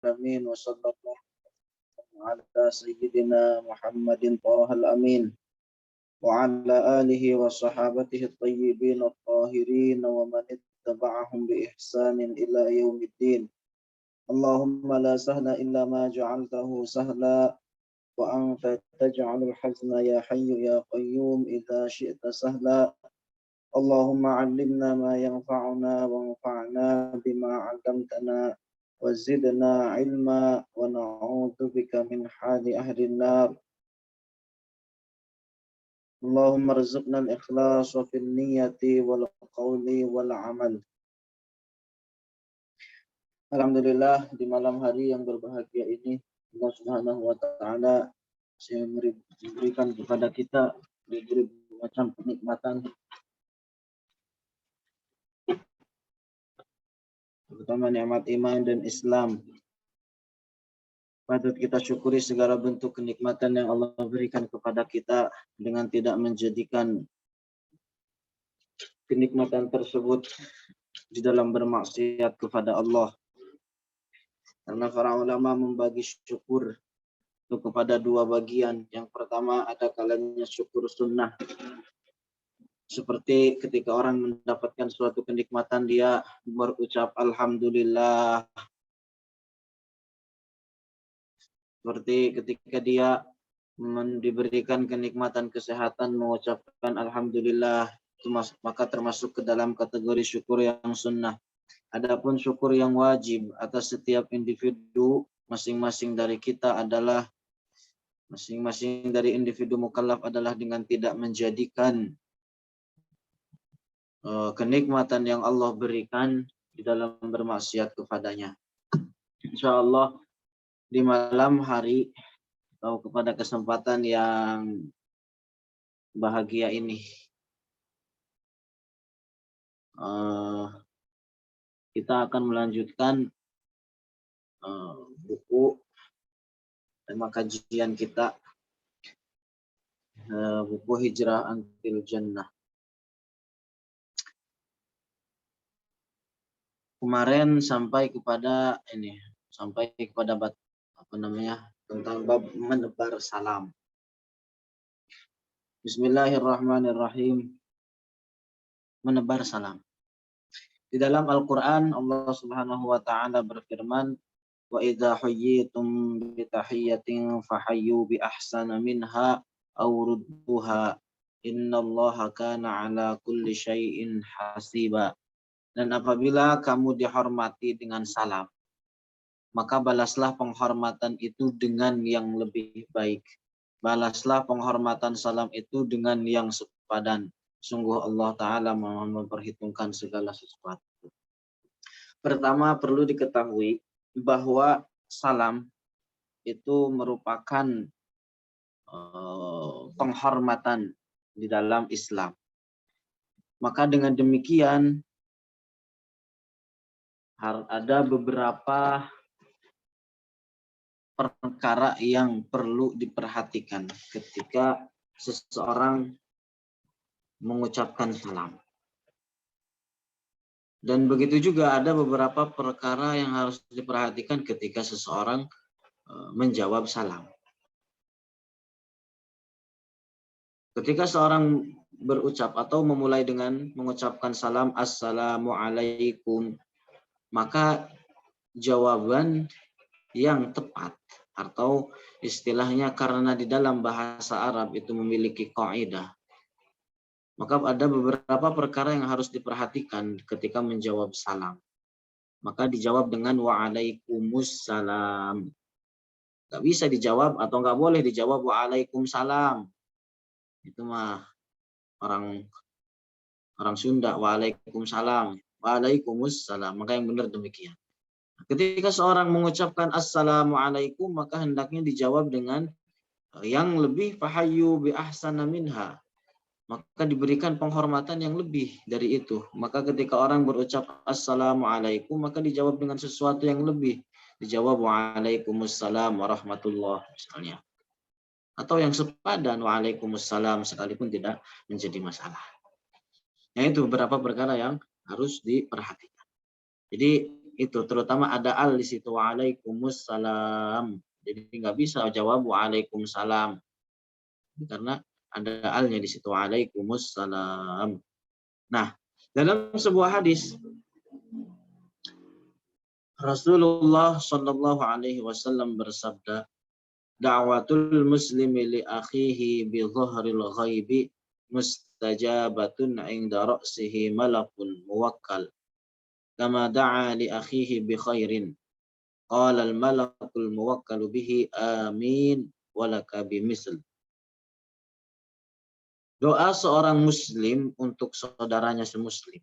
العالمين وصلى الله على سيدنا محمد طه الأمين وعلى آله وصحابته الطيبين الطاهرين ومن اتبعهم بإحسان إلى يوم الدين. اللهم لا سهل إلا ما جعلته سهلا وأنت تجعل الحزن يا حي يا قيوم إذا شئت سهلا. اللهم علمنا ما ينفعنا وانفعنا بما علمتنا وزدنا علما ونعوذ بك من حال أهل النار. اللهم ارزقنا الإخلاص في النية والقول والعمل. Alhamdulillah, di malam hari yang berbahagia ini Allah Subhanahu wa taala memberikan kepada kita berbagai macam kenikmatan, terutama nikmat iman dan Islam. Patut kita syukuri segala bentuk kenikmatan yang Allah berikan kepada kita dengan tidak menjadikan kenikmatan tersebut di dalam bermaksiat kepada Allah. Karena para ulama membagi syukur itu kepada dua bagian. Yang pertama ada kalanya syukur sunnah. Seperti ketika orang mendapatkan suatu kenikmatan dia berucap alhamdulillah. Seperti ketika dia diberikan kenikmatan kesehatan mengucapkan alhamdulillah, itu maka termasuk ke dalam kategori syukur yang sunnah. Adapun syukur yang wajib atas setiap individu masing-masing dari kita adalah masing-masing dari individu mukallaf adalah dengan tidak menjadikan kenikmatan yang Allah berikan di dalam bermaksiat kepadanya. Insyaallah di malam hari atau kepada kesempatan yang bahagia ini kita akan melanjutkan buku tema kajian kita, buku Hijrah Antil Jannah. Kemarin sampai kepada tentang bab menebar salam. Bismillahirrahmanirrahim. Menebar salam. Di dalam Al-Quran Allah Subhanahu wa ta'ala berfirman, wa idza huyyitum bi tahiyyatin fahayyu bi ahsana minha aw rudduha innallaha kana ala kulli syai'in hasiba. Dan apabila kamu dihormati dengan salam, maka balaslah penghormatan itu dengan yang lebih baik. Balaslah penghormatan salam itu dengan yang sepadan. Sungguh Allah Ta'ala memperhitungkan segala sesuatu. Pertama perlu diketahui bahwa salam itu merupakan penghormatan di dalam Islam. Maka dengan demikian ada beberapa perkara yang perlu diperhatikan ketika seseorang mengucapkan salam. Dan begitu juga ada beberapa perkara yang harus diperhatikan ketika seseorang menjawab salam. Ketika seorang berucap atau memulai dengan mengucapkan salam assalamualaikum, maka jawaban yang tepat atau istilahnya karena di dalam bahasa Arab itu memiliki kaidah, maka ada beberapa perkara yang harus diperhatikan ketika menjawab salam. Maka dijawab dengan waalaikumsalam. Gak bisa dijawab atau gak boleh dijawab waalaikumsalam. Itu mah orang Sunda, waalaikumsalam. Waalaikumsalam. Maka yang benar demikian. Ketika seorang mengucapkan assalamualaikum, maka hendaknya dijawab dengan yang lebih fahayyu bi ahsana minha. Maka diberikan penghormatan yang lebih dari itu. Maka ketika orang berucap assalamualaikum, maka dijawab dengan sesuatu yang lebih. Dijawab waalaikumsalam warahmatullah misalnya. Atau yang sepadan waalaikumsalam sekalipun tidak menjadi masalah. Nah, itu beberapa perkara yang harus diperhatikan. Jadi Itu terutama ada al di situ, waalaikumsalam. Jadi nggak bisa jawab waalaikumsalam karena ada alnya di situ, waalaikumsalam. Nah, dalam sebuah hadis Rasulullah Shallallahu Alaihi Wasallam bersabda, da'watul muslimi li akhihi bi dhahril ghaibi mustajabatun 'inda ra'sihi malakun muwakkal kama da'a li akhihi bi khairin qala al malakul muwakkal bihi amin walaka bimisl. Doa seorang muslim untuk saudaranya semuslim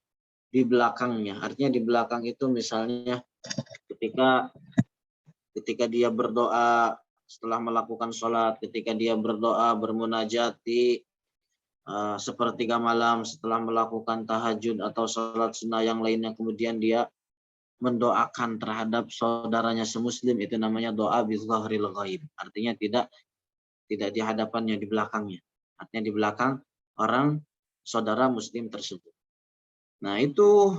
di belakangnya, artinya di belakang itu misalnya ketika dia berdoa setelah melakukan sholat, ketika dia berdoa bermunajat di sepertiga malam setelah melakukan tahajud atau sholat sunnah yang lainnya, kemudian dia mendoakan terhadap saudaranya semuslim, itu namanya doa bizzahril ghaib. Artinya tidak di hadapannya, di belakangnya. Artinya di belakang orang saudara muslim tersebut. Nah, itu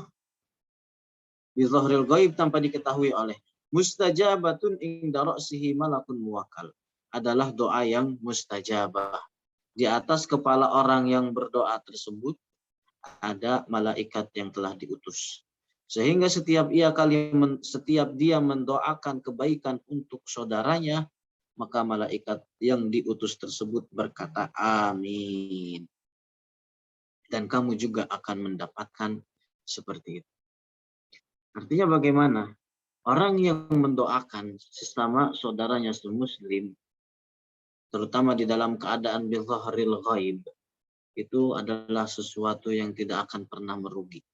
bizzahril ghaib tanpa diketahui oleh. Mustajabatun inda ra'sihi malakun muwakkal. Adalah doa yang mustajabah. Di atas kepala orang yang berdoa tersebut ada malaikat yang telah diutus. Sehingga setiap dia mendoakan kebaikan untuk saudaranya, maka malaikat yang diutus tersebut berkata amin. Dan kamu juga akan mendapatkan seperti itu. Artinya bagaimana? Orang yang mendoakan sesama saudaranya semuslim, terutama di dalam keadaan bizzahril ghaib, itu adalah sesuatu yang tidak akan pernah merugi.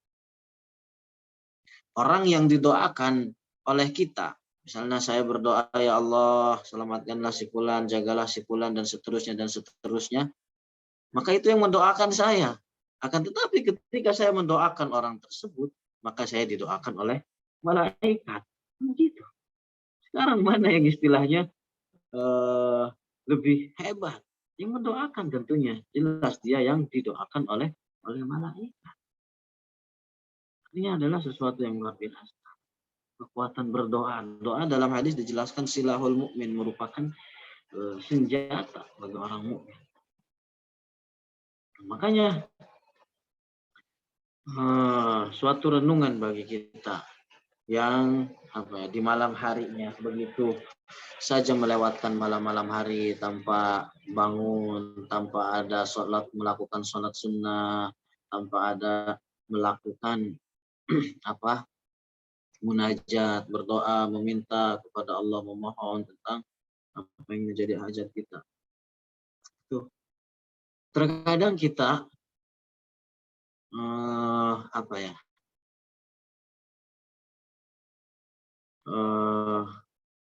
Orang yang didoakan oleh kita, misalnya saya berdoa, ya Allah, selamatkanlah si fulan, jagalah si fulan, dan seterusnya, maka itu yang mendoakan saya. Akan tetapi ketika saya mendoakan orang tersebut, maka saya didoakan oleh malaikat. Begitu. Sekarang mana yang istilahnya lebih hebat? Yang mendoakan tentunya. Jelas dia yang didoakan oleh malaikat. Ini adalah sesuatu yang luar biasa. Kekuatan berdoa. Doa dalam hadis dijelaskan silahul mukmin, merupakan senjata bagi orang mukmin. Makanya suatu renungan bagi kita yang di malam harinya begitu saja melewatkan malam-malam hari tanpa bangun, tanpa ada melakukan sholat sunnah, tanpa ada melakukan munajat, berdoa, meminta kepada Allah, memohon tentang apa yang menjadi hajat kita. Tuh. Terkadang kita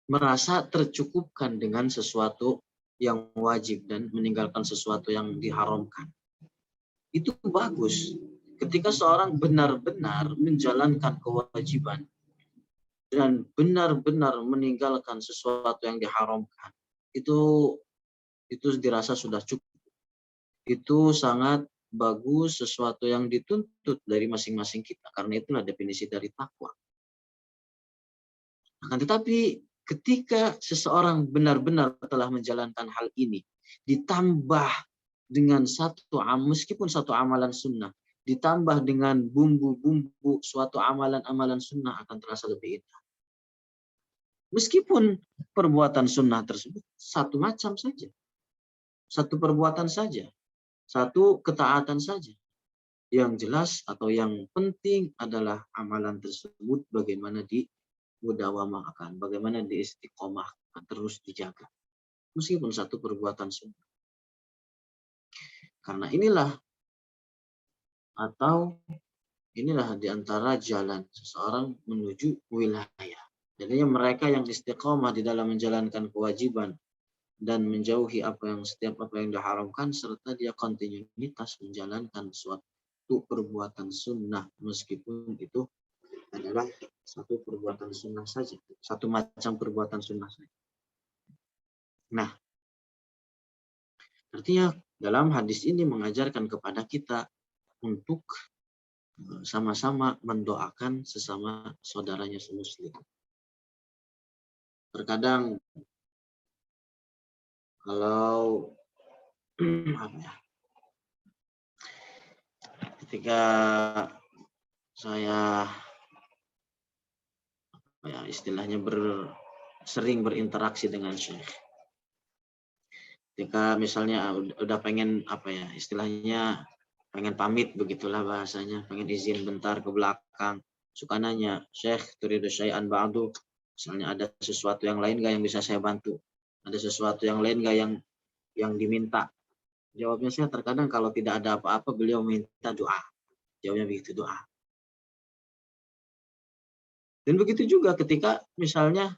merasa tercukupkan dengan sesuatu yang wajib dan meninggalkan sesuatu yang diharamkan. Itu bagus. Ketika seorang benar-benar menjalankan kewajiban dan benar-benar meninggalkan sesuatu yang diharamkan, itu dirasa sudah cukup. Itu sangat bagus, sesuatu yang dituntut dari masing-masing kita. Karena itulah definisi dari takwa. Akan tetapi ketika seseorang benar-benar telah menjalankan hal ini, ditambah dengan meskipun satu amalan sunnah, ditambah dengan bumbu-bumbu suatu amalan-amalan sunnah, akan terasa lebih indah. Meskipun perbuatan sunnah tersebut satu macam saja, satu perbuatan saja, satu ketaatan saja. Yang jelas atau yang penting adalah amalan tersebut bagaimana dimudawamahkan, bagaimana diistiqomahkan, terus dijaga. Meskipun satu perbuatan sunnah. Karena inilah di antara jalan seseorang menuju wilayah. Jadinya mereka yang istiqomah di dalam menjalankan kewajiban dan menjauhi setiap apa yang diharamkan, serta dia kontinuitas menjalankan suatu perbuatan sunnah meskipun itu adalah satu perbuatan sunnah saja, satu macam perbuatan sunnah saja. Nah, artinya dalam hadis ini mengajarkan kepada kita untuk sama-sama mendoakan sesama saudaranya semuslim. Terkadang kalau apa ya, ketika saya ya, istilahnya sering berinteraksi dengan Syekh, ketika misalnya udah pengen apa ya, istilahnya pengen pamit begitulah bahasanya, pengen izin bentar ke belakang, suka nanya, Syekh turidu syai'an ba'du, misalnya ada sesuatu yang lain gak yang bisa saya bantu, ada sesuatu yang lain gak yang diminta. Jawabnya saya terkadang kalau tidak ada apa-apa beliau minta doa, jawabnya begitu, doa. Dan begitu juga ketika misalnya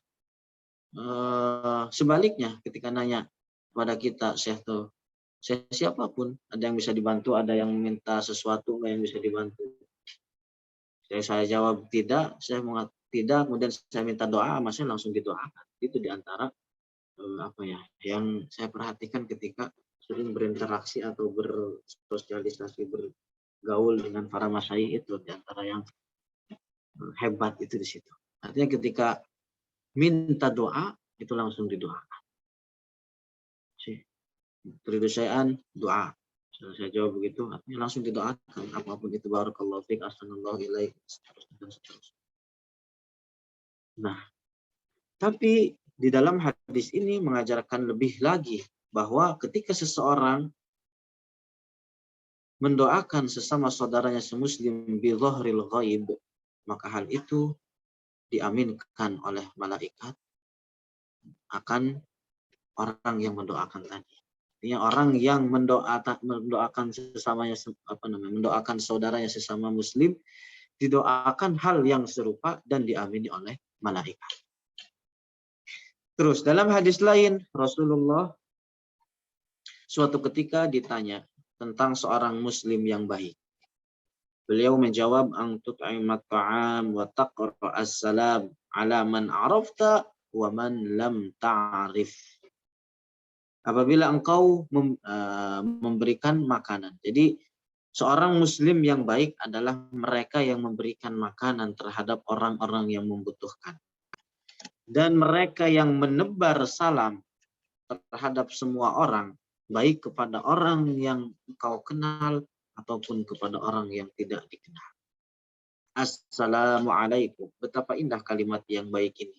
sebaliknya, ketika nanya kepada kita, Syekh tuh, Syekh siapapun, ada yang bisa dibantu, ada yang minta sesuatu nggak yang bisa dibantu. Saya jawab tidak, saya mengatakan tidak, kemudian saya minta doa, masnya langsung didoakan. Itu diantara apa ya, yang saya perhatikan ketika sering berinteraksi atau bersosialisasi, bergaul dengan para masyayikh, itu diantara yang hebat itu di situ. Artinya ketika minta doa itu langsung didoakan. Turidu syai'an, doa. Saya jawab begitu, artinya langsung didoakan apapun itu, barakallahu fiik, ahsanallahu ilaik, dan seterusnya. Nah, tapi di dalam hadis ini mengajarkan lebih lagi bahwa ketika seseorang mendoakan sesama saudaranya semuslim bi dhahril ghaib, maka hal itu diaminkan oleh malaikat akan orang yang mendoakan tadi. Artinya orang yang mendoakan sesamanya, mendoakan saudaranya sesama muslim, didoakan hal yang serupa dan diamini oleh malaikat. Terus dalam hadis lain, Rasulullah suatu ketika ditanya tentang seorang muslim yang baik. Beliau menjawab, ang tut'imat ta'am wa taqra as-salam ala man arafta wa man lam ta'rif. Apabila engkau memberikan makanan. Jadi seorang muslim yang baik adalah mereka yang memberikan makanan terhadap orang-orang yang membutuhkan. Dan mereka yang menebar salam terhadap semua orang, baik kepada orang yang engkau kenal ataupun kepada orang yang tidak dikenal. Assalamualaikum. Betapa indah kalimat yang baik ini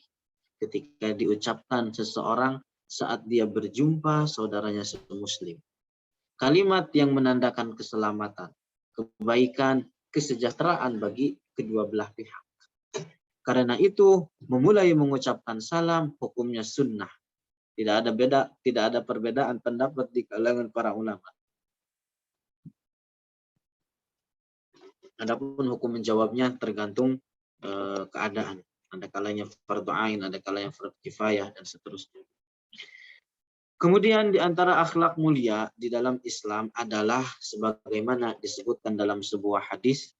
ketika diucapkan seseorang saat dia berjumpa saudaranya semuslim. Kalimat yang menandakan keselamatan, kebaikan, kesejahteraan bagi kedua belah pihak. Karena itu, memulai mengucapkan salam hukumnya sunnah. Tidak ada perbedaan pendapat di kalangan para ulama. Adapun hukum menjawabnya tergantung keadaan. Ada kalanya fardhu ain, ada kalanya fardhu kifayah, dan seterusnya. Kemudian di antara akhlak mulia di dalam Islam adalah sebagaimana disebutkan dalam sebuah hadis,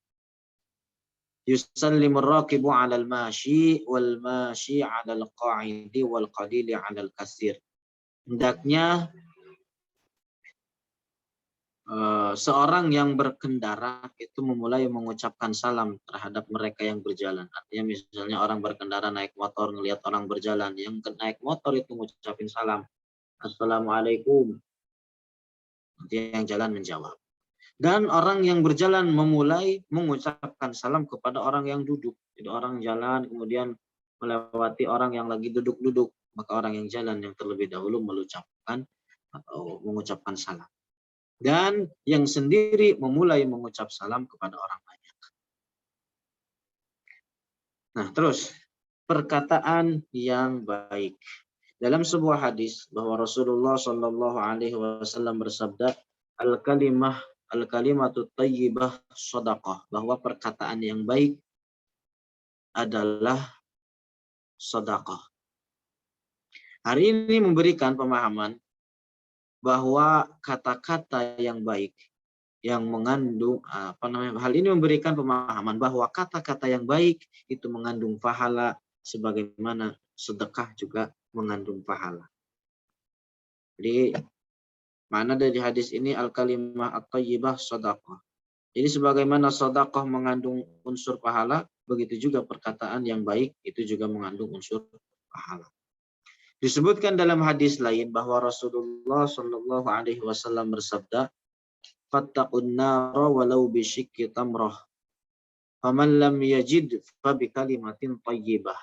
yusallimur raqibu 'alal mashi wal mashi 'alal qa'idi wal qalili 'alal kasir. Hendaknya seorang yang berkendara itu memulai mengucapkan salam terhadap mereka yang berjalan. Artinya misalnya orang berkendara naik motor, ngelihat orang berjalan, yang naik motor itu mengucapin salam, Assalamualaikum. Nanti yang jalan menjawab. Dan orang yang berjalan memulai mengucapkan salam kepada orang yang duduk. Jadi orang jalan kemudian melewati orang yang lagi duduk-duduk, maka orang yang jalan yang terlebih dahulu mengucapkan atau mengucapkan salam. Dan yang sendiri memulai mengucap salam kepada orang banyak. Nah, terus perkataan yang baik. Dalam sebuah hadis bahwa Rasulullah Shallallahu Alaihi Wasallam bersabda, al-kalimatu thayyibah shadaqah, bahwa perkataan yang baik adalah sedekah. Hari ini memberikan pemahaman bahwa kata-kata yang baik yang mengandung hal ini memberikan pemahaman bahwa kata-kata yang baik itu mengandung pahala sebagaimana sedekah juga mengandung pahala. Jadi mana dari hadis ini al-kalimah at-thayyibah shadaqah. Jadi sebagaimana sedekah mengandung unsur pahala, begitu juga perkataan yang baik itu juga mengandung unsur pahala. Disebutkan dalam hadis lain bahwa Rasulullah Shallallahu Alaihi Wasallam bersabda, "Fattaqun nara walau bisyikki tamrah, faman lam yajid fabi kalimatin thayyibah."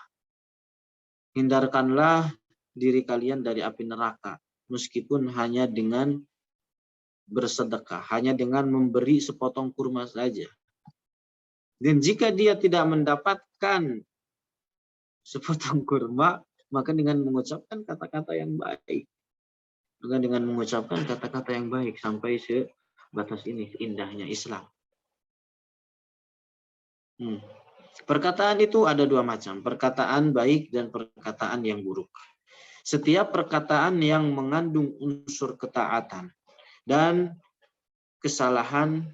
Hindarkanlah diri kalian dari api neraka, meskipun hanya dengan bersedekah, hanya dengan memberi sepotong kurma saja. Dan jika dia tidak mendapatkan sepotong kurma, maka dengan mengucapkan kata-kata yang baik. Bukan dengan mengucapkan kata-kata yang baik sampai sebatas ini indahnya Islam. Perkataan itu ada dua macam, perkataan baik dan perkataan yang buruk. Setiap perkataan yang mengandung unsur ketaatan dan kesalahan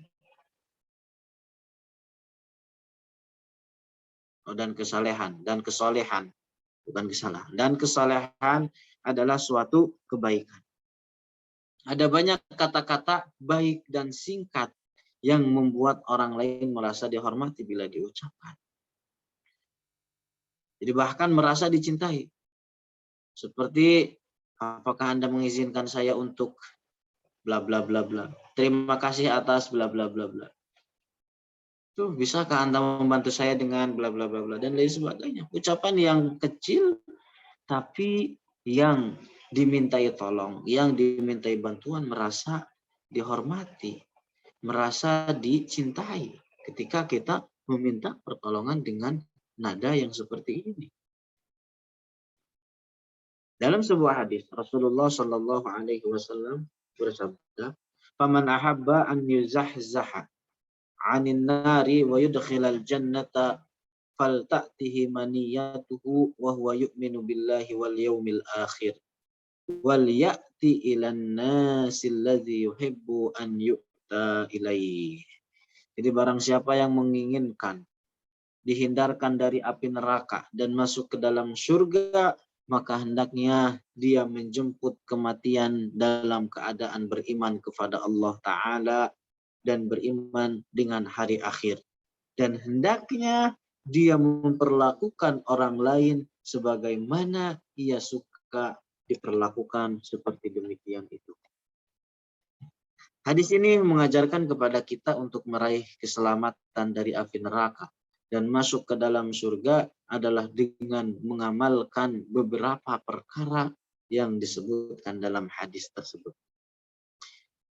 dan kesalehan dan kesolehan, bukan kesalahan, dan kesalehan adalah suatu kebaikan. Ada banyak kata-kata baik dan singkat yang membuat orang lain merasa dihormati bila diucapkan. Jadi bahkan merasa dicintai. Seperti, apakah Anda mengizinkan saya untuk bla bla bla bla. Terima kasih atas bla bla bla bla. Tuh, bisakah Anda membantu saya dengan bla bla bla bla dan lain sebagainya. Ucapan yang kecil tapi yang dimintai tolong, yang dimintai bantuan merasa dihormati, merasa dicintai ketika kita meminta pertolongan dengan nada yang seperti ini. Dalam sebuah hadis Rasulullah Shallallahu Alaihi Wasallam bersabda, "Faman ahabba an yuzahzaha 'anil nari wa yudkhilal jannata falta'tihi maniyatuhu wa huwa yu'minu billahi wal yawmil akhir wal ya'ti ilan nasil ladzi yuhibbu an yu'ta ilaih." Jadi barang siapa yang menginginkan dihindarkan dari api neraka dan masuk ke dalam surga, maka hendaknya dia menjemput kematian dalam keadaan beriman kepada Allah Ta'ala dan beriman dengan hari akhir. Dan hendaknya dia memperlakukan orang lain sebagaimana ia suka diperlakukan seperti demikian itu. Hadis ini mengajarkan kepada kita untuk meraih keselamatan dari api neraka dan masuk ke dalam surga adalah dengan mengamalkan beberapa perkara yang disebutkan dalam hadis tersebut.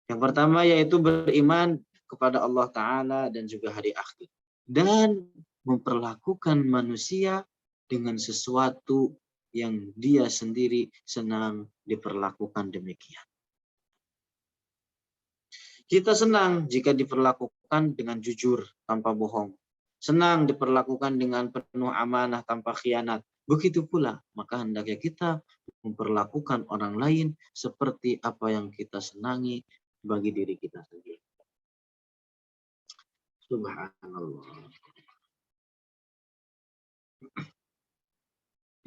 Yang pertama yaitu beriman kepada Allah Ta'ala dan juga hari akhir. Dan memperlakukan manusia dengan sesuatu yang dia sendiri senang diperlakukan demikian. Kita senang jika diperlakukan dengan jujur tanpa bohong. Senang diperlakukan dengan penuh amanah tanpa khianat. Begitu pula, maka hendaknya kita memperlakukan orang lain seperti apa yang kita senangi bagi diri kita sendiri. Subhanallah.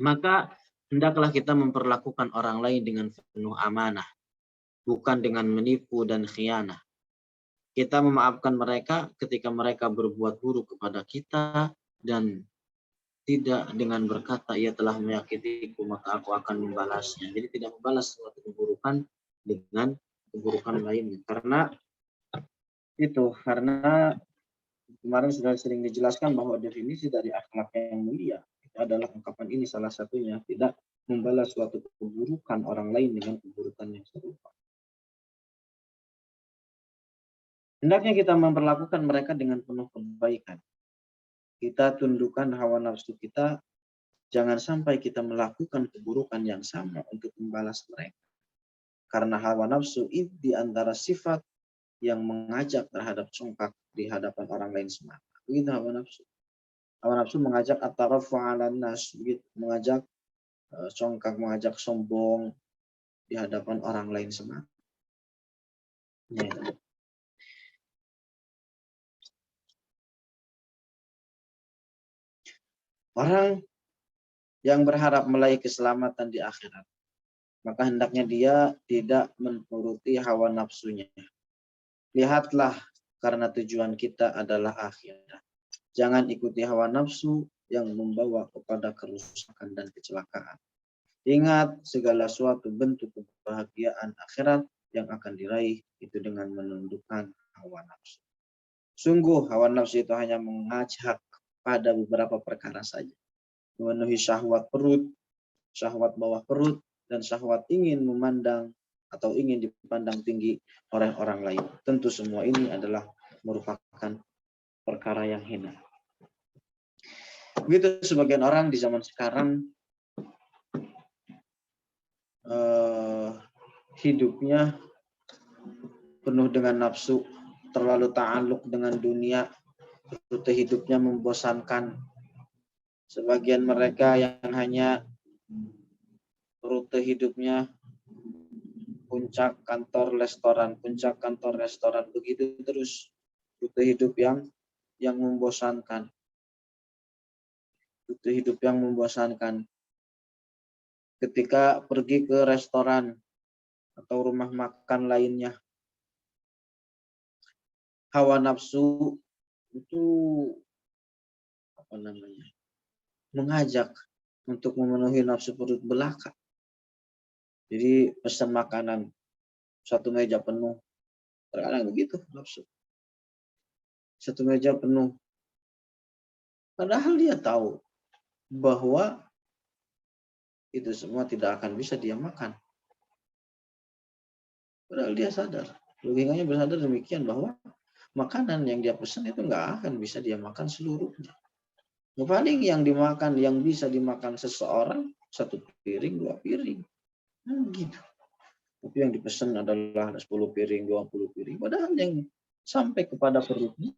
Maka hendaklah kita memperlakukan orang lain dengan penuh amanah, bukan dengan menipu dan khianat. Kita memaafkan mereka ketika mereka berbuat buruk kepada kita dan tidak dengan berkata ia telah menyakitiku maka aku akan membalasnya. Jadi tidak membalas suatu keburukan dengan keburukan lainnya. Karena kemarin sudah sering dijelaskan bahwa definisi dari akhlak yang mulia itu adalah ungkapan ini salah satunya, tidak membalas suatu keburukan orang lain dengan keburukan yang serupa. Hendaknya kita memperlakukan mereka dengan penuh kebaikan. Kita tundukkan hawa nafsu kita, jangan sampai kita melakukan keburukan yang sama untuk membalas mereka. Karena hawa nafsu itu di antara sifat yang mengajak terhadap congkak di hadapan orang lain semata. Begitu hawa nafsu. Hawa nafsu mengajak at-tarafu 'alan nas, mengajak congkak, mengajak sombong di hadapan orang lain semata. Ya. Orang yang berharap meraih keselamatan di akhirat, maka hendaknya dia tidak menuruti hawa nafsunya. Lihatlah karena tujuan kita adalah akhirat. Jangan ikuti hawa nafsu yang membawa kepada kerusakan dan kecelakaan. Ingat, segala suatu bentuk kebahagiaan akhirat yang akan diraih itu dengan menundukkan hawa nafsu. Sungguh hawa nafsu itu hanya mengajak pada beberapa perkara saja. Memenuhi syahwat perut, syahwat bawah perut, dan syahwat ingin memandang atau ingin dipandang tinggi oleh orang lain. Tentu semua ini adalah merupakan perkara yang hina. Begitu sebagian orang di zaman sekarang hidupnya penuh dengan nafsu, terlalu ta'aluk dengan dunia, rute hidupnya membosankan. Sebagian mereka yang hanya rute hidupnya puncak kantor restoran, begitu terus rute hidup yang membosankan. Rute hidup yang membosankan. Ketika pergi ke restoran atau rumah makan lainnya, hawa nafsu itu mengajak untuk memenuhi nafsu perut belaka. Jadi pesan makanan satu meja penuh, terkadang begitu nafsu. Satu meja penuh, padahal dia tahu bahwa itu semua tidak akan bisa dia makan. Padahal dia sadar, logikanya bersadar demikian bahwa makanan yang dia pesan itu nggak akan bisa dia makan seluruhnya. Paling yang dimakan, yang bisa dimakan seseorang, 1 piring, 2 piring. Nah, gitu. Tapi yang dipesan adalah 10 piring, 20 piring. Padahal yang sampai kepada perutnya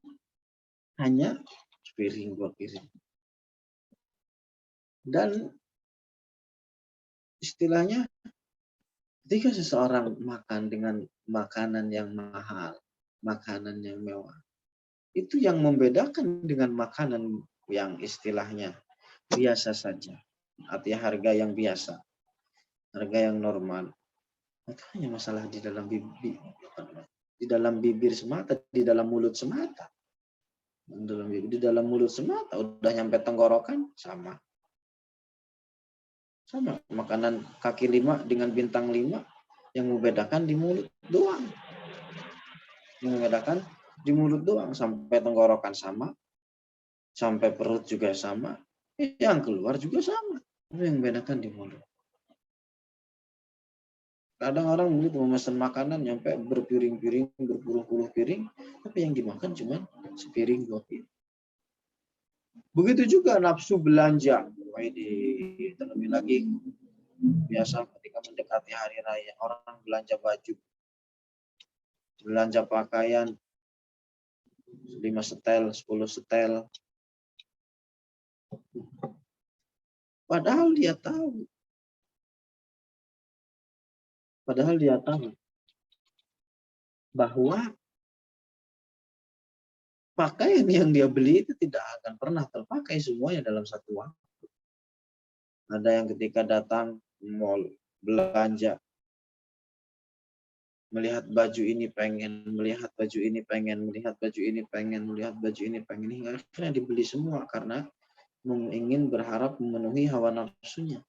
hanya sepiring, 2 piring. Dan istilahnya ketika seseorang makan dengan makanan yang mahal, makanan yang mewah, itu yang membedakan dengan makanan yang istilahnya biasa saja, artinya harga yang biasa, harga yang normal. Itu hanya masalah di dalam bibir semata, di dalam mulut semata. Di dalam mulut semata, udah nyampe tenggorokan, sama. Makanan kaki 5 dengan bintang 5, yang membedakan di mulut doang. Sampai tenggorokan sama, sampai perut juga sama, yang keluar juga sama. Itu yang membedakan di mulut. Kadang orang begitu memesan makanan sampai berpiring-piring, berpuluh-puluh piring, tapi yang dimakan cuma sepiring, 2 piring. Begitu juga nafsu belanja. Terlebih lagi biasa ketika mendekati hari raya, orang belanja baju, belanja pakaian, 5 setel, 10 setel. Padahal dia tahu bahwa pakaian yang dia beli itu tidak akan pernah terpakai semuanya dalam satu waktu. Ada yang ketika datang mall, belanja, melihat baju ini pengen, melihat baju ini pengen, hingga akhirnya dibeli semua karena ingin berharap memenuhi hawa nafsunya.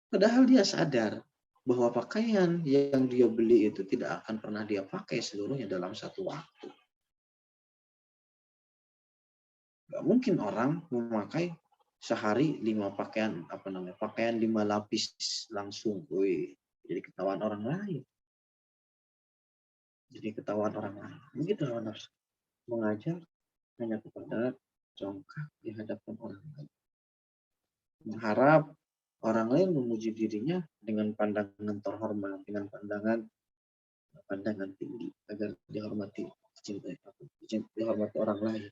Padahal dia sadar bahwa pakaian yang dia beli itu tidak akan pernah dia pakai seluruhnya dalam satu waktu. Gak mungkin orang memakai sehari 5 pakaian, pakaian 5 lapis langsung. Jadi ketahuan orang lain. Begitu hawa nafsu. Mengajar hanya kepada congkak di hadapan orang lain. Mengharap orang lain memuji dirinya dengan pandangan terhormat, dengan pandangan tinggi agar dihormati, dihormati orang lain.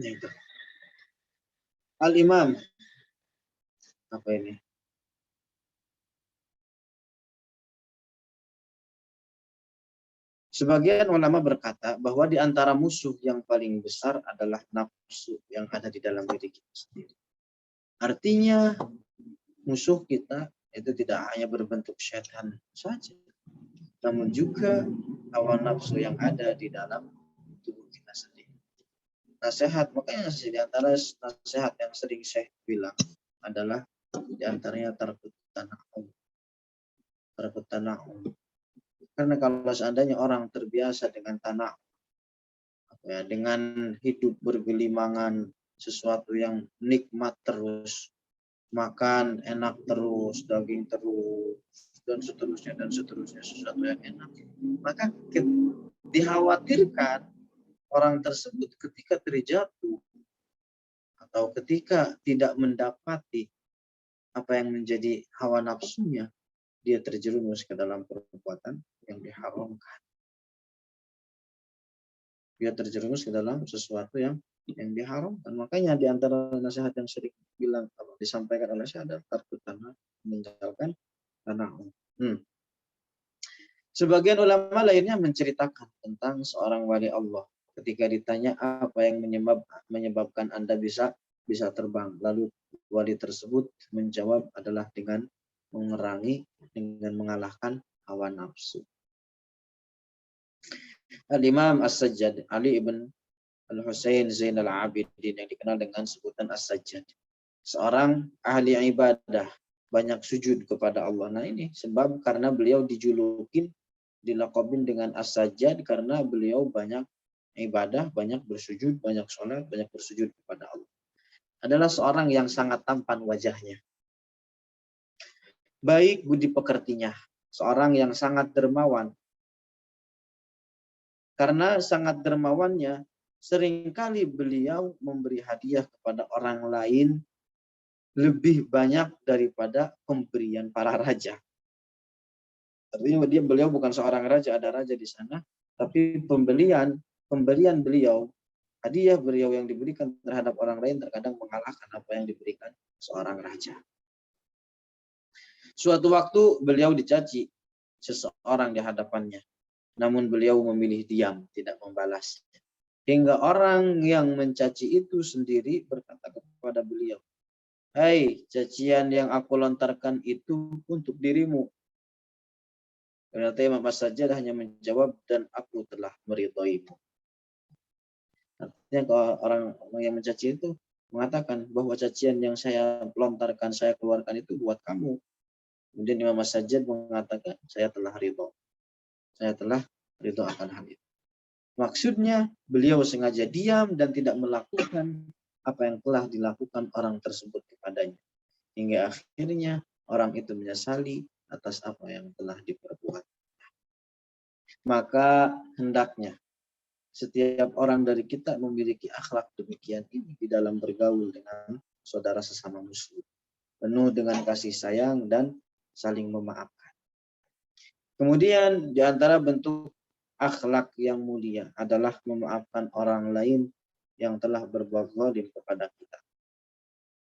Itu. Al-Imam apa ini? Sebagian ulama berkata bahwa di antara musuh yang paling besar adalah nafsu yang ada di dalam diri kita sendiri. Artinya musuh kita itu tidak hanya berbentuk syaitan saja, namun juga hawa nafsu yang ada di dalam tubuh kita sendiri. Nasihat, makanya di antara nasihat yang sering saya bilang adalah di antaranya tarkut tana'um. Tarkut tana'um. Karena kalau seandainya orang terbiasa dengan tanah, ya, dengan hidup bergelimangan, sesuatu yang nikmat terus, makan enak terus, daging terus, dan seterusnya, sesuatu yang enak, maka dikhawatirkan orang tersebut ketika terjatuh atau ketika tidak mendapati apa yang menjadi hawa nafsunya, dia terjerumus ke dalam perbuatan yang diharamkan. Dia terjerumus ke dalam sesuatu yang diharamkan. Makanya di antara nasihat yang sering bilang kalau disampaikan oleh saya adalah tarkut tanah, meninggalkan tanah. Sebagian ulama lainnya menceritakan tentang seorang wali Allah ketika ditanya apa yang menyebabkan Anda bisa terbang. Lalu wali tersebut menjawab adalah dengan mengalahkan hawa nafsu. Al-Imam As-Sajjad, Ali ibn Al-Husain Zainal Abidin, yang dikenal dengan sebutan As-Sajjad, seorang ahli ibadah, banyak sujud kepada Allah. Nah ini sebab karena beliau dilakobin dengan As-Sajjad karena beliau banyak ibadah, banyak bersujud, banyak sholat, banyak bersujud kepada Allah. Adalah seorang yang sangat tampan wajahnya, baik budi pekertinya, seorang yang sangat dermawan. Karena sangat dermawannya, seringkali beliau memberi hadiah kepada orang lain lebih banyak daripada pemberian para raja. Artinya beliau bukan seorang raja, ada raja di sana, tapi pemberian beliau, hadiah beliau yang diberikan terhadap orang lain terkadang mengalahkan apa yang diberikan seorang raja. Suatu waktu beliau dicaci seseorang di hadapannya, namun beliau memilih diam, tidak membalas. Hingga orang yang mencaci itu sendiri berkata kepada beliau, "Hai, cacian yang aku lontarkan itu untuk dirimu." Ternyata Imam As-Sajjad hanya menjawab, "Dan aku telah meridhoimu." Artinya kalau orang yang mencaci itu mengatakan bahwa cacian yang saya lontarkan, saya keluarkan itu buat kamu. Kemudian Imam As-Sajjad mengatakan, "Saya telah ridho. Saya telah ridho akan hal itu." Maksudnya beliau sengaja diam dan tidak melakukan apa yang telah dilakukan orang tersebut kepadanya. Hingga akhirnya orang itu menyesali atas apa yang telah diperbuat. Maka hendaknya setiap orang dari kita memiliki akhlak demikian ini di dalam bergaul dengan saudara sesama muslim. Penuh dengan kasih sayang dan saling memaafkan. Kemudian di antara bentuk akhlak yang mulia adalah memaafkan orang lain yang telah berbuat zalim kepada kita.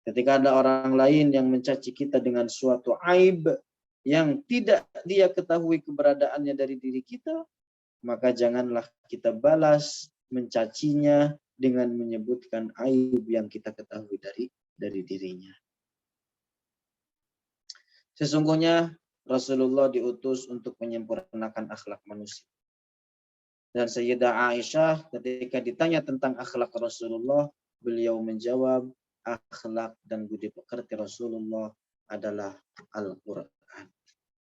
Ketika ada orang lain yang mencaci kita dengan suatu aib yang tidak dia ketahui keberadaannya dari diri kita, maka janganlah kita balas mencacinya dengan menyebutkan aib yang kita ketahui dari dirinya. Sesungguhnya Rasulullah diutus untuk menyempurnakan akhlak manusia. Dan Sayyidah Aisyah ketika ditanya tentang akhlak Rasulullah, beliau menjawab, akhlak dan budi pekerti Rasulullah adalah Al-Quran.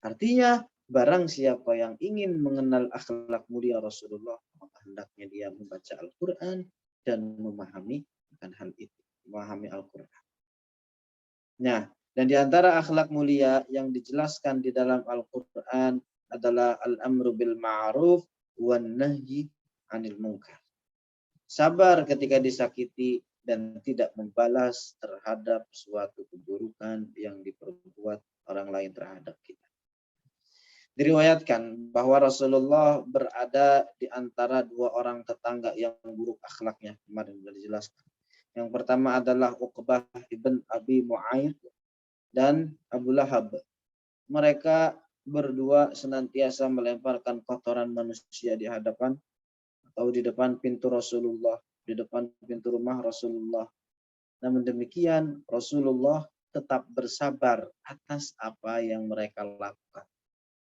Artinya, barang siapa yang ingin mengenal akhlak mulia Rasulullah, maka hendaknya dia membaca Al-Quran dan memahami akan hal itu, memahami Al-Quran. Nah, dan di antara akhlak mulia yang dijelaskan di dalam Al-Quran adalah al-amru bil ma'ruf wan nahyi 'anil munkar. Sabar ketika disakiti dan tidak membalas terhadap suatu keburukan yang diperbuat orang lain terhadap kita. Diriwayatkan bahwa Rasulullah berada di antara dua orang tetangga yang buruk akhlaknya, kemarin sudah dijelaskan. Yang pertama adalah Uqbah ibn Abi Mu'ayyid dan Abu Lahab. Mereka berdua senantiasa melemparkan kotoran manusia di hadapan atau di depan pintu Rasulullah, di depan pintu rumah Rasulullah. Namun demikian, Rasulullah tetap bersabar atas apa yang mereka lakukan.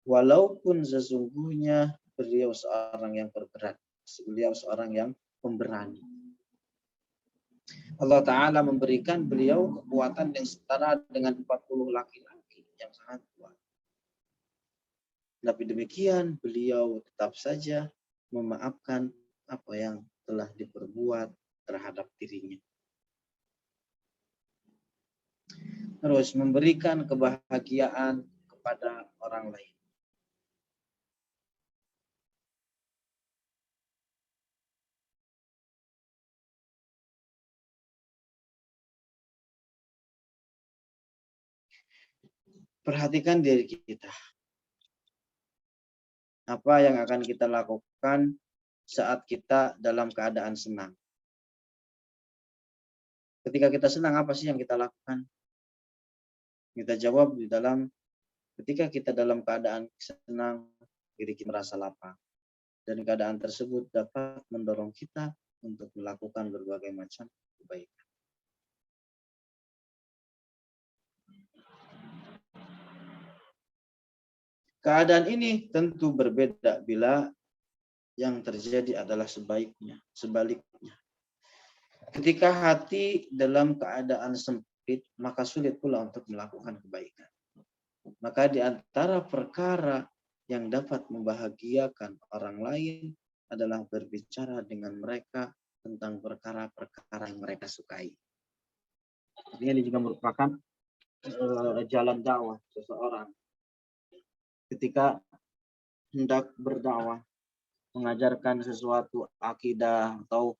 Walaupun sesungguhnya beliau seorang yang berberat, beliau seorang yang pemberani. Allah Ta'ala memberikan beliau kekuatan yang setara dengan 40 laki-laki yang sangat kuat. Tapi demikian beliau tetap saja memaafkan apa yang telah diperbuat terhadap dirinya. Terus memberikan kebahagiaan kepada orang lain. Perhatikan diri kita. Apa yang akan kita lakukan saat kita dalam keadaan senang? Ketika kita senang, apa sih yang kita lakukan? Kita jawab di dalam ketika kita dalam keadaan senang, diri kita merasa lapang. Dan keadaan tersebut dapat mendorong kita untuk melakukan berbagai macam kebaikan. Keadaan ini tentu berbeda bila yang terjadi adalah sebaliknya. Ketika hati dalam keadaan sempit, maka sulit pula untuk melakukan kebaikan. Maka di antara perkara yang dapat membahagiakan orang lain adalah berbicara dengan mereka tentang perkara-perkara yang mereka sukai. Ini juga merupakan jalan dakwah seseorang. Ketika hendak berdakwah, mengajarkan sesuatu akidah atau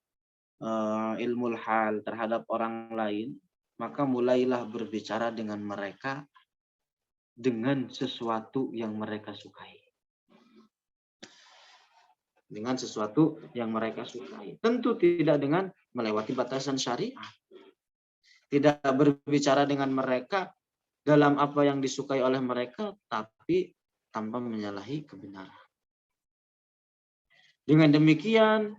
ilmu hal terhadap orang lain, maka mulailah berbicara dengan mereka dengan sesuatu yang mereka sukai. Dengan sesuatu yang mereka sukai. Tentu tidak dengan melewati batasan syariat. Tidak berbicara dengan mereka dalam apa yang disukai oleh mereka, tapi tanpa menyalahi kebenaran. Dengan demikian,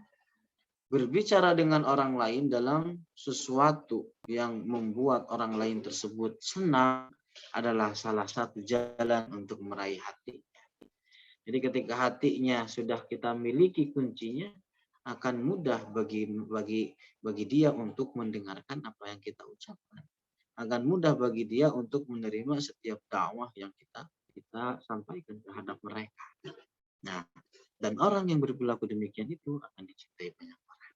berbicara dengan orang lain dalam sesuatu yang membuat orang lain tersebut senang adalah salah satu jalan untuk meraih hati. Jadi ketika hatinya sudah kita miliki kuncinya, akan mudah bagi dia untuk mendengarkan apa yang kita ucapkan. Akan mudah bagi dia untuk menerima setiap dakwah yang kita sampaikan terhadap mereka. Nah, dan orang yang berperilaku demikian itu akan dicintai banyak orang.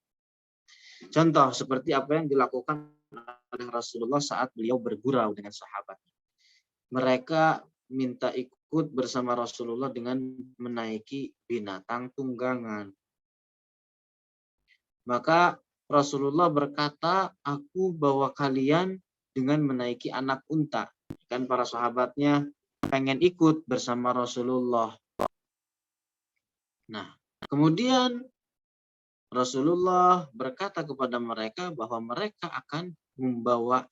Contoh seperti apa yang dilakukan oleh Rasulullah saat beliau bergurau dengan sahabatnya. Mereka minta ikut bersama Rasulullah dengan menaiki binatang tunggangan. Maka Rasulullah berkata, aku bawa kalian dengan menaiki anak unta. Kan para sahabatnya pengen ikut bersama Rasulullah. Nah, kemudian Rasulullah berkata kepada mereka bahwa mereka akan membawa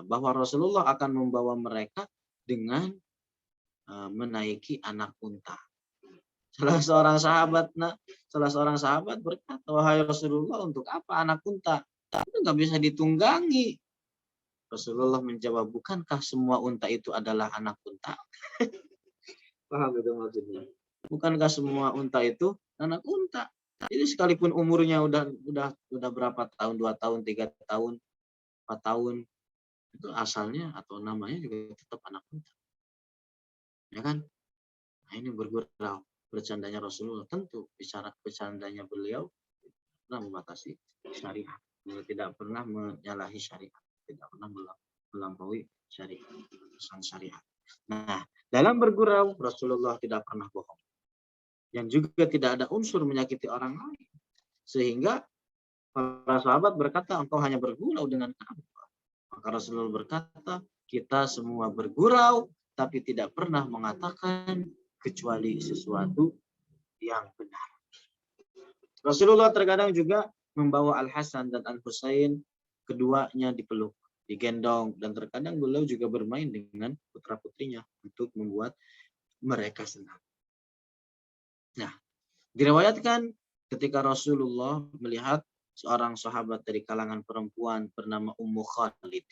bahwa Rasulullah akan membawa mereka dengan menaiki anak unta. Salah seorang sahabat berkata, wahai Rasulullah, untuk apa anak unta? Itu nggak bisa ditunggangi. Rasulullah menjawab, bukankah semua unta itu adalah anak unta? Paham itu maksudnya? Bukankah semua unta itu anak unta? Jadi sekalipun umurnya udah berapa tahun, 2 tahun, 3 tahun, 4 tahun, itu asalnya atau namanya juga tetap anak unta. Ya kan? Nah, ini bergurau. Bercandanya Rasulullah, tentu bercandanya beliau pernah membatasi syariat, tidak pernah menyalahi syariat, tidak pernah melampaui syariat. Nah, dalam bergurau Rasulullah tidak pernah bohong, yang juga tidak ada unsur menyakiti orang lain, sehingga para sahabat berkata, engkau hanya bergurau dengan kami. Maka Rasulullah berkata, kita semua bergurau, tapi tidak pernah mengatakan kecuali sesuatu yang benar. Rasulullah terkadang juga membawa Al-Hasan dan Al-Husain, keduanya dipeluk, digendong, dan terkadang beliau juga bermain dengan putra-putrinya untuk membuat mereka senang. Nah, diriwayatkan ketika Rasulullah melihat seorang sahabat dari kalangan perempuan bernama Ummu Khalid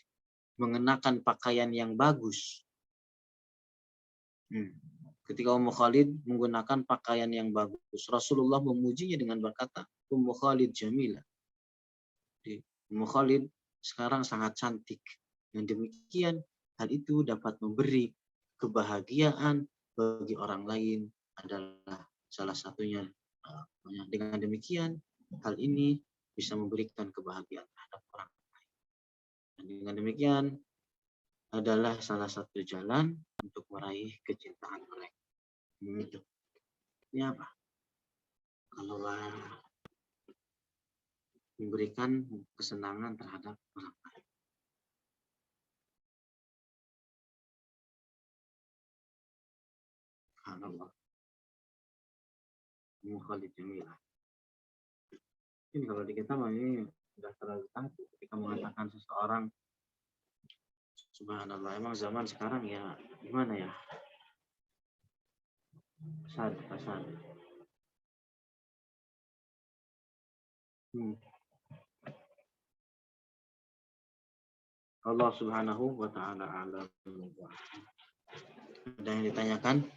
mengenakan pakaian yang bagus. ketika Ummu Khalid menggunakan pakaian yang bagus, Rasulullah memujinya dengan berkata, Ummu Khalid Jamilah. Ummu Khalid sekarang sangat cantik. Yang demikian, hal itu dapat memberi kebahagiaan bagi orang lain adalah salah satunya. Dengan demikian, hal ini bisa memberikan kebahagiaan terhadap orang lain. Dan dengan demikian adalah salah satu jalan untuk meraih kecintaan mereka. Ini apa? Kalau memberikan kesenangan terhadap orang lain. Subhanallah. Mukhalid Jamilah. Ini kalau di kita ini sudah terlalu tangguh ketika mengatakan seseorang subhanallah. Emang zaman sekarang ya gimana ya? Pasar. Allah Subhanahu wa taala alam. Ada yang ditanyakan?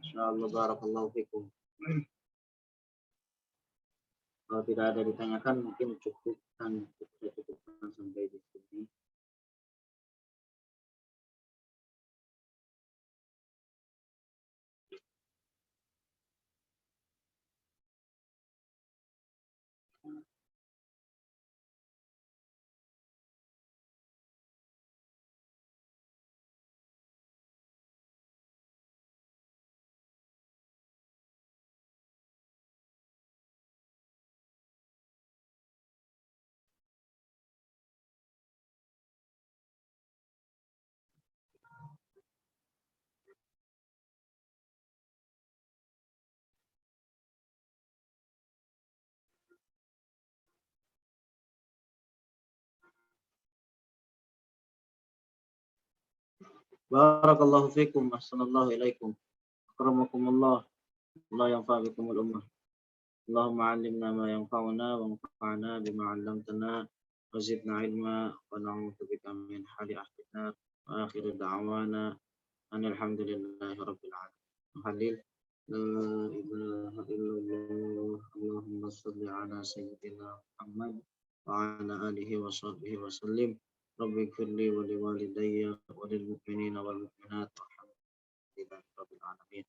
Insyaallah barakallahu fikum. Kalau tidak ada ditanyakan mungkin cukupkan sampai di sini. Barakallahu fikum, ahsanallahu ilaikum. Akramakumullah. Allah yanfa' bikumul ummah. Allahumma 'allimna ma yanfa'una wanfa'na bima 'allamtana wa zidna 'ilma wa na'udzubika min hali ahli nar. Wa akhiru da'wana anil hamdulillahi rabbil alamin. Halil la ilaha illallah. Allahumma shalli ala sayyidina Muhammad wa ala alihi wa sahbihi wa sallim. Rabbi ighfirli wa liwalidayya wa lil mu'minina wal mu'minat. Alhamdulillahi rabbil alamin.